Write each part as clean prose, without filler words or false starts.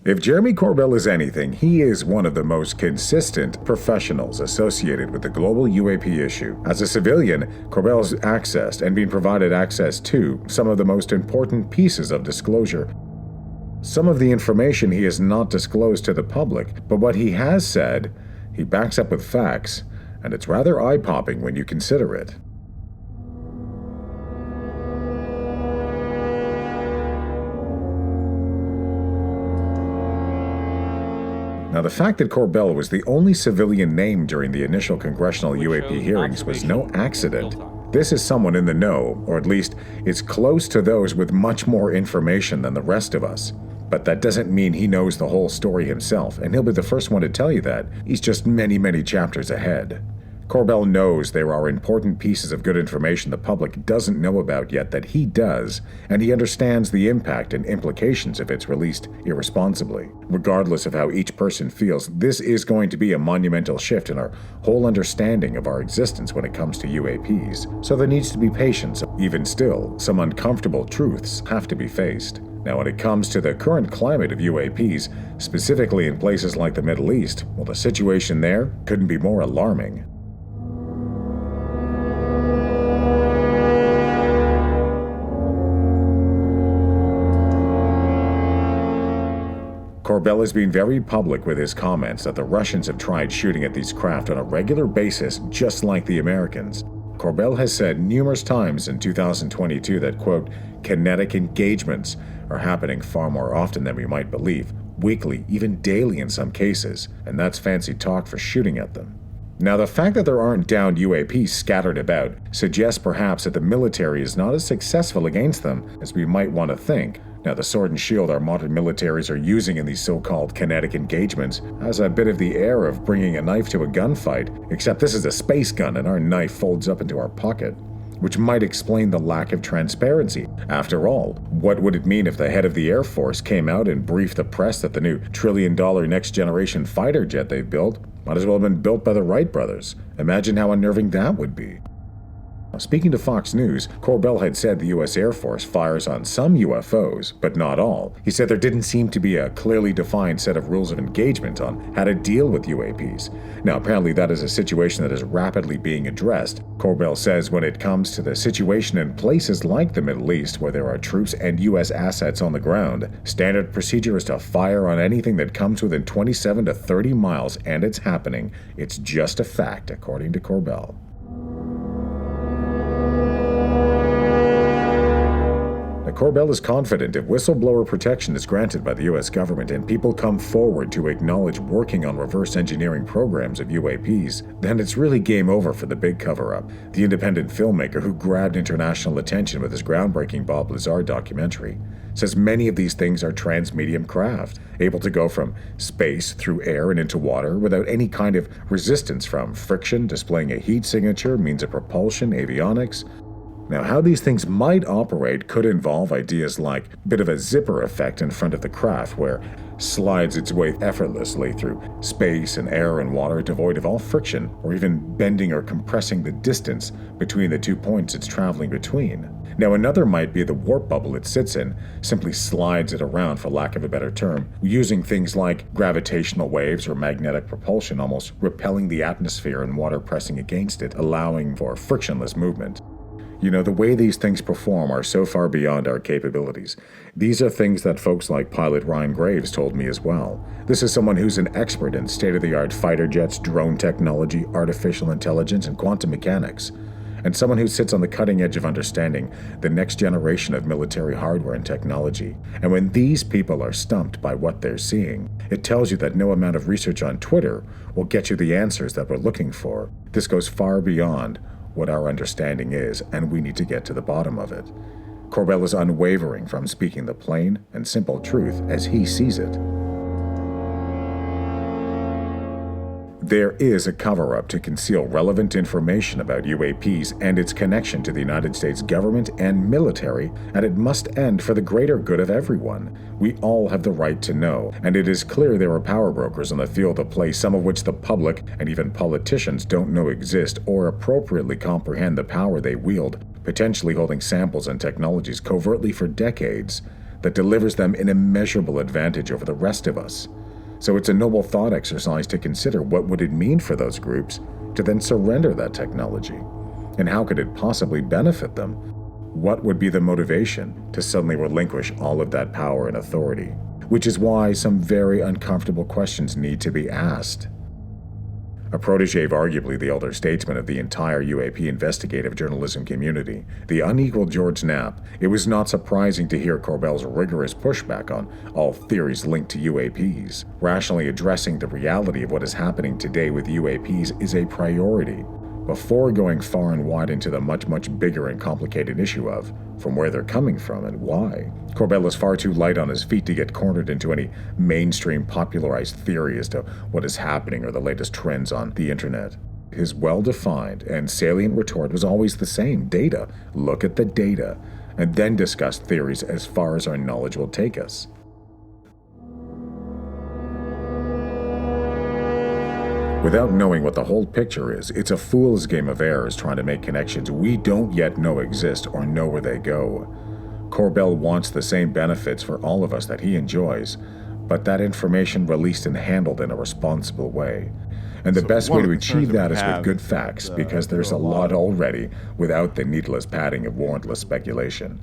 If Jeremy Corbell is anything, he is one of the most consistent professionals associated with the global UAP issue. As a civilian, Corbell's accessed and been provided access to some of the most important pieces of disclosure. Some of the information he has not disclosed to the public, but what he has said, he backs up with facts, and it's rather eye-popping when you consider it. Now, the fact that Corbell was the only civilian named during the initial congressional UAP hearings was no accident. This is someone in the know, or at least is close to those with much more information than the rest of us. But that doesn't mean he knows the whole story himself, and he'll be the first one to tell you that. He's just many, many chapters ahead. Corbell knows there are important pieces of good information the public doesn't know about yet that he does, and he understands the impact and implications if it's released irresponsibly. Regardless of how each person feels, this is going to be a monumental shift in our whole understanding of our existence when it comes to UAPs. So there needs to be patience. Even still, some uncomfortable truths have to be faced. Now, when it comes to the current climate of UAPs, specifically in places like the Middle East, well, the situation there couldn't be more alarming. Corbell has been very public with his comments that the Russians have tried shooting at these craft on a regular basis, just like the Americans. Corbell has said numerous times in 2022 that, quote, kinetic engagements are happening far more often than we might believe, weekly, even daily in some cases, and that's fancy talk for shooting at them. Now, the fact that there aren't downed UAPs scattered about suggests perhaps that the military is not as successful against them as we might want to think. Now, the sword and shield our modern militaries are using in these so-called kinetic engagements has a bit of the air of bringing a knife to a gunfight, except this is a space gun and our knife folds up into our pocket, which might explain the lack of transparency. After all, what would it mean if the head of the Air Force came out and briefed the press that the new trillion-dollar next-generation fighter jet they've built might as well have been built by the Wright brothers? Imagine how unnerving that would be. Speaking to Fox News, Corbell had said the U.S. Air Force fires on some UFOs, but not all. He said there didn't seem to be a clearly defined set of rules of engagement on how to deal with UAPs. Now, apparently that is a situation that is rapidly being addressed. Corbell says when it comes to the situation in places like the Middle East where there are troops and U.S. assets on the ground, standard procedure is to fire on anything that comes within 27 to 30 miles, and it's happening. It's just a fact, according to Corbell. Corbell is confident if whistleblower protection is granted by the U.S. government and people come forward to acknowledge working on reverse engineering programs of UAPs, then it's really game over for the big cover-up. The independent filmmaker who grabbed international attention with his groundbreaking Bob Lazar documentary says many of these things are transmedium craft, able to go from space through air and into water without any kind of resistance from friction, displaying a heat signature, means of propulsion, avionics. Now, how these things might operate could involve ideas like a bit of a zipper effect in front of the craft where it slides its way effortlessly through space and air and water devoid of all friction, or even bending or compressing the distance between the 2 points it's traveling between. Now, another might be the warp bubble it sits in, simply slides it around, for lack of a better term, using things like gravitational waves or magnetic propulsion, almost repelling the atmosphere and water pressing against it, allowing for frictionless movement. You know, the way these things perform are so far beyond our capabilities. These are things that folks like pilot Ryan Graves told me as well. This is someone who's an expert in state-of-the-art fighter jets, drone technology, artificial intelligence, and quantum mechanics, and someone who sits on the cutting edge of understanding the next generation of military hardware and technology. And when these people are stumped by what they're seeing, it tells you that no amount of research on Twitter will get you the answers that we're looking for. This goes far beyond what our understanding is, and we need to get to the bottom of it. Corbell is unwavering from speaking the plain and simple truth as he sees it. There is a cover-up to conceal relevant information about UAPs and its connection to the United States government and military, and it must end for the greater good of everyone. We all have the right to know, and it is clear there are power brokers on the field of play, some of which the public and even politicians don't know exist or appropriately comprehend the power they wield, potentially holding samples and technologies covertly for decades. that delivers them an immeasurable advantage over the rest of us. So it's a noble thought exercise to consider what would it mean for those groups to then surrender that technology, and how could it possibly benefit them? What would be the motivation to suddenly relinquish all of that power and authority? Which is why some very uncomfortable questions need to be asked. A protege of arguably the elder statesman of the entire UAP investigative journalism community, the unequaled George Knapp, it was not surprising to hear Corbell's rigorous pushback on all theories linked to UAPs. Rationally addressing the reality of what is happening today with UAPs is a priority, before going far and wide into the much, much bigger and complicated issue of from where they're coming from and why. Corbell is far too light on his feet to get cornered into any mainstream popularized theory as to what is happening or the latest trends on the internet. His well-defined and salient retort was always the same: data. Look at the data, and then discuss theories as far as our knowledge will take us. Without knowing what the whole picture is, it's a fool's game of errors trying to make connections we don't yet know exist or know where they go. Corbell wants the same benefits for all of us that he enjoys, but that information released and handled in a responsible way. And the best way to achieve that is with good facts, because there's a lot already without the needless padding of warrantless speculation.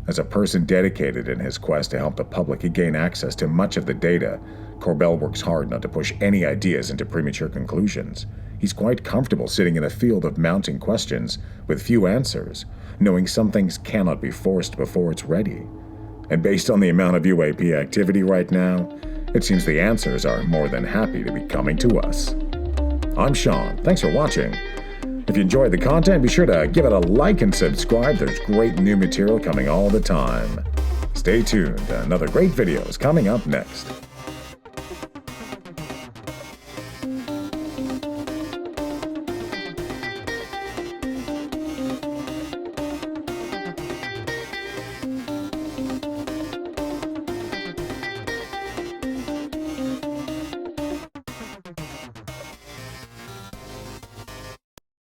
As a person dedicated in his quest to help the public gain access to much of the data, Corbell works hard not to push any ideas into premature conclusions. He's quite comfortable sitting in a field of mounting questions with few answers, knowing some things cannot be forced before it's ready. And based on the amount of UAP activity right now, it seems the answers are more than happy to be coming to us. I'm Sean. Thanks for watching. If you enjoyed the content, be sure to give it a like and subscribe. There's great new material coming all the time. Stay tuned. Another great video is coming up next.